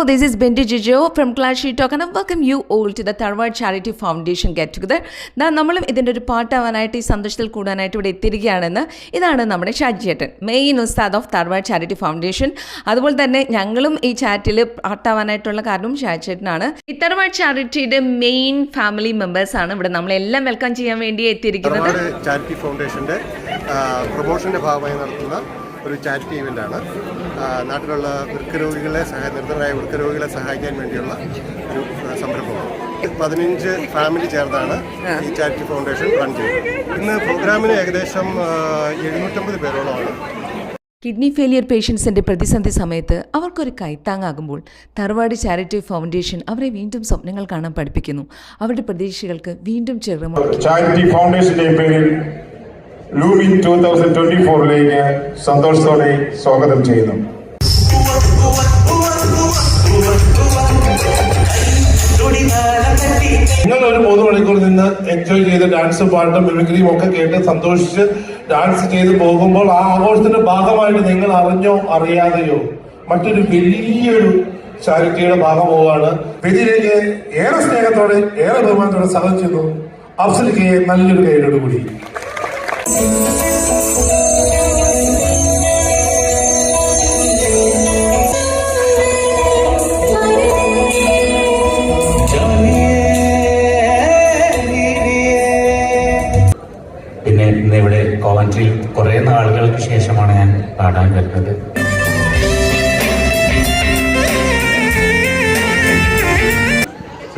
this is Bindu Jijo from Clash Talk and I welcome you all to the Tharwad Charity Foundation get together. നമ്മളും ഇതിൻ്റെ ഒരു പാർട്ടാവാനായിട്ട് ഈ സന്തോഷത്തിൽ കൂടാനായിട്ട് ഇവിടെ എത്തിയിരിക്കുകയാണെന്ന്. ഇതാണ് നമ്മുടെ ഷാജിയേട്ടൻ, മെയിൻ ഉസ്താദ് ഓഫ് തർവാഡ് ചാരിറ്റി ഫൗണ്ടേഷൻ. അതുപോലെ തന്നെ ഞങ്ങളും ഈ ചാറ്റിൽ പാർട്ടാവാനായിട്ടുള്ള കാരണം ഷാജിയേട്ടനാണ്. ഈ തർവാഡ് ചാരിറ്റിയുടെ മെയിൻ ഫാമിലി മെമ്പേഴ്സ് ആണ് ഇവിടെ നമ്മളെല്ലാം വെൽക്കം ചെയ്യാൻ വേണ്ടി എത്തിയിരിക്കുന്നത്. ചാരിറ്റി ഫൗണ്ടേഷൻ്റെ പ്രൊമോഷൻ്റെ ഭാഗമായി നടത്തുന്ന ഒരു ചാരിറ്റി ഇവൻ്റാണ്. നാട്ടിലുള്ള നിർദ്ധനരായ വൃക്കരോഗികളെ സഹായിക്കാൻ വേണ്ടിയുള്ള ഒരു സംരംഭമാണ്. 15 ഫാമിലി ചേർന്നാണ് ഈ ചാരിറ്റി ഫൗണ്ടേഷൻ റൺ ചെയ്യുന്നത്. ഇന്ന് പ്രോഗ്രാമിന് ഏകദേശം 750 പേരോളമാണ്. കിഡ്നി ഫെയിലിയർ പേഷ്യൻസിൻ്റെ പ്രതിസന്ധി സമയത്ത് അവർക്കൊരു കൈത്താങ്ങാകുമ്പോൾ തർവാഡ് ചാരിറ്റി ഫൗണ്ടേഷൻ അവരെ വീണ്ടും സ്വപ്നങ്ങൾ കാണാൻ പഠിപ്പിക്കുന്നു. അവരുടെ പ്രതീക്ഷകൾക്ക് വീണ്ടും ചാരിറ്റി ഫൗണ്ടേഷന്റെ പേരിൽ ലൂമിൻ 2024ലേക്ക് സന്തോഷത്തോടെ സ്വാഗതം ചെയ്യുന്നു. നിങ്ങൾ ഒരു 3 മണിക്കൂർ നിന്ന് എൻജോയ് ചെയ്ത് ഡാൻസും പാട്ടും മിമിക്രിയും ഒക്കെ കേട്ട് സന്തോഷിച്ച് ഡാൻസ് ചെയ്ത് പോകുമ്പോൾ ആ ആഘോഷത്തിന്റെ ഭാഗമായിട്ട് നിങ്ങൾ അറിഞ്ഞോ അറിയാതെയോ മറ്റൊരു വലിയൊരു ചാരിറ്റിയുടെ ഭാഗമാവാണ്. ഇതിലേക്ക് ഏറെ സ്നേഹത്തോടെ ഏറെ ബഹുമാനത്തോടെ സ്വാഗതം ചെയ്യുന്നു. അഫ്സലിക്ക് നല്ലൊരു കൈയോട് കൂടി. പിന്നെ ഇന്ന് ഇവിടെ കോവൻട്രിയിൽ കുറെ നാളുകൾക്ക് ശേഷമാണ് ഞാൻ പാടാൻ വരുന്നത്.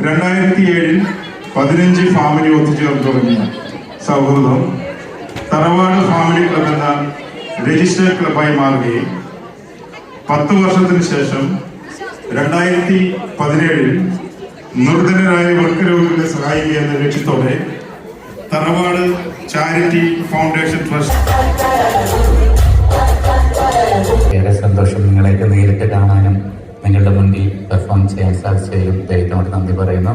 ൽ 15 ഫാമിലി ഒത്തുചേർന്ന് തുടങ്ങിയ സൗഹൃദം തറവാട് ഫാമിലി ക്ലബ് എന്ന രജിസ്റ്റേഡ് ക്ലബായി മാറുകയും 10 വർഷത്തിന് ശേഷം 2017 നിർദ്ധനരായ വൃക്കരോഗികളെ സഹായിക്കുക എന്ന ലക്ഷ്യത്തോടെ തറവാട് ചാരിറ്റി ഫൗണ്ടേഷൻ ട്രസ്റ്റ്. ഏറെ സന്തോഷം നിങ്ങളെയൊക്കെ നേരിട്ട് കാണാനും നിങ്ങളുടെ മുന്നിൽ പെർഫോം ചെയ്യാൻ സാധിച്ചതിലും ദൈവത്തോട് നന്ദി പറയുന്നു.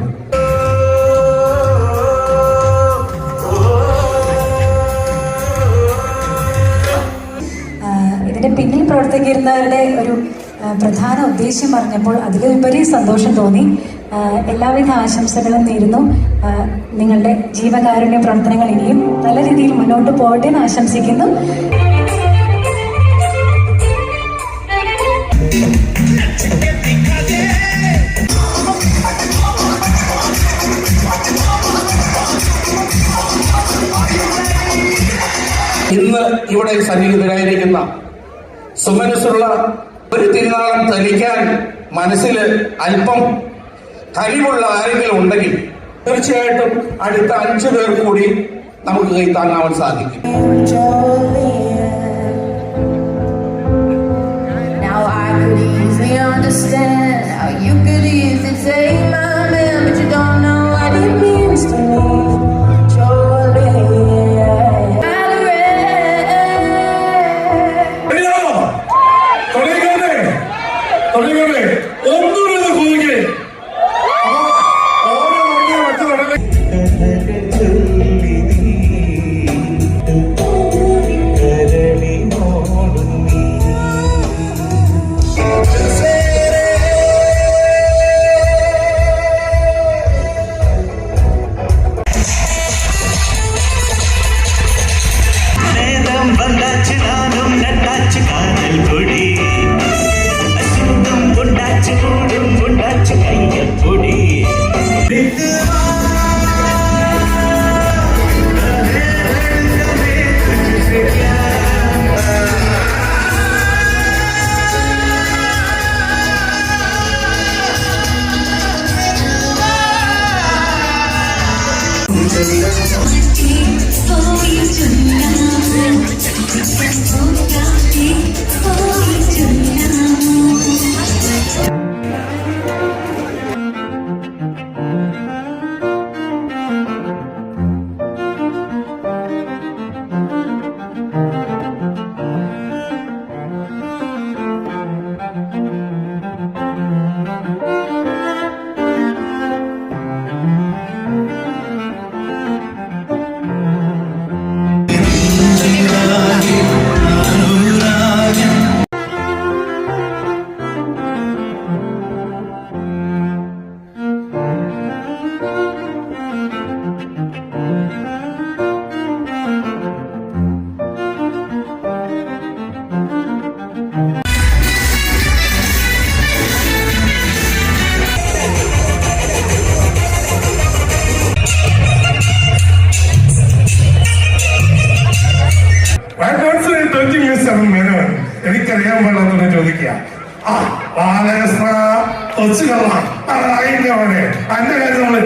ഇതിന്റെ പിന്നിൽ പ്രവർത്തിക്കുന്നവരുടെ ഒരു പ്രധാന ഉദ്ദേശ്യം പറഞ്ഞപ്പോൾ അതിലുപരി സന്തോഷം തോന്നി. എല്ലാവിധ ആശംസകളും നേരുന്നു. നിങ്ങളുടെ ജീവകാരുണ്യ പ്രവർത്തനങ്ങൾ ഇനിയും നല്ല രീതിയിൽ മുന്നോട്ട് പോകട്ടെ എന്ന് ആശംസിക്കുന്നു. ഇന്ന് ഇവിടെ സന്നിഹിതരായിരിക്കുന്ന സുമനസ്സുള്ള ഒരു തിരുനാളം തെളിക്കാൻ മനസ്സിൽ അല്പം കഴിവുള്ള ആരെങ്കിലും ഉണ്ടെങ്കിൽ തീർച്ചയായിട്ടും അടുത്ത 5 പേർ കൂടി നമുക്ക് കൈ താങ്ങാൻ സാധിക്കും. കൊണ്ടാച്ചു എനിക്കറിയാൻ പാടാത്തോടെ ചോദിക്കുക. ആ ബാലകൃഷ്ണ കൊച്ചുകളാ അതിന്റെ മോനെ അതിന്റെ കാര്യം നമ്മള്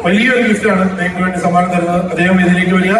വലിയൊരു ഗിഫ്റ്റാണ് നിങ്ങൾക്ക് വേണ്ടി സമ്മാനം തരുന്നത്. അദ്ദേഹം ഇതിലേക്ക് വരിക.